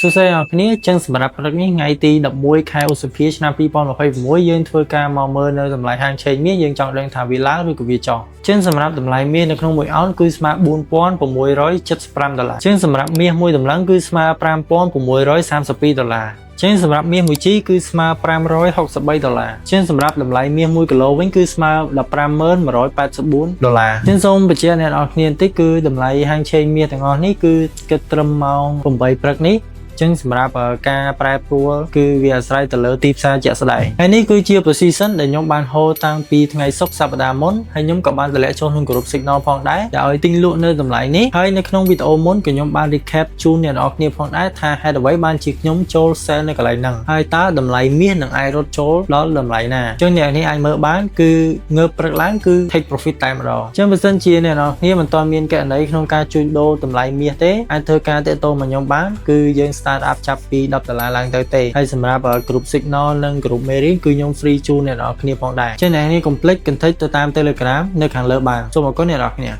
សួស្តីអ្នកនរគ្នាចឹងសម្រាប់ព្រឹកនេះថ្ងៃទី11ខែឧសភាឆ្នាំ2026យើងធ្វើការមកមើលនៅតម្លៃហាងឆេងមាសយើងចង់ដឹងថាវាឡើងឬក៏វាចុះចឹងសម្រាប់តម្លៃមាសនៅក្នុង1អោនគឺស្មើ$4675ចឹងសម្រាប់មាសមួយតម្លឹងគឺស្មើ$5632ចឹងសម្រាប់មាស1ជីគឺស្មើ$563ចឹងសម្រាប់តម្លៃមាស1គីឡូវិញគឺស្មើ$15184ចឹងសូមបញ្ជាក់អ្នកនរគ្នាបន្តិចគឺតម្លៃហាងឆេងមាសទាំងអស់នេះគឺគិតត្រឹមម៉ោង8ព្រឹកនេះចឹងសម្រាប់ការប្រែប្រួលគឺវាអាស្រ័យទៅលើទីផ្សារជាក់ស្ដែងហើយនេះគឺជា position ដែលខ្ញុំបានហូរតាំងពីថ្ងៃសុក្រសប្តាហ៍មុនហើយខ្ញុំក៏បានតម្លាក់ចូលក្នុង group signal ផងដែរដែលឲ្យទិញលក់នៅតម្លៃនេះហើយនៅក្នុងវីដេអូមុនក៏ខ្ញុំបាន recap ជូនអ្នកនរគ្នាផងដែរថាហេតុអ្វីបានជាខ្ញុំចូល sell នៅកន្លែងហ្នឹងហើយតើតម្លៃមាសនឹងអាចរត់ចូលដល់តម្លៃណាចឹងអ្នកនេះអាចមើលបានគឺងើបព្រឹកឡើងគឺ take profit តែម្ដងចឹងបើសិនជាអ្នកនរគ្នាមិនទាន់មានករណីក្នុងការជួញដូរតម្លៃមាសទេអាចធ្វើការតាក់ទងមកខ្ញុំបានគឺយើង start up ចាប់ពី$10ឡើងទៅទេហើយសម្រាប់ group signal និង group mailing គឺខ្ញុំ free ជូនអ្នកនរគ្នាផងដែរចឹងអ្នកនេះកុំភ្លេច contact ទៅតាម Telegram នៅខាងលើបានសូមអរគុណអ្នកនរគ្នា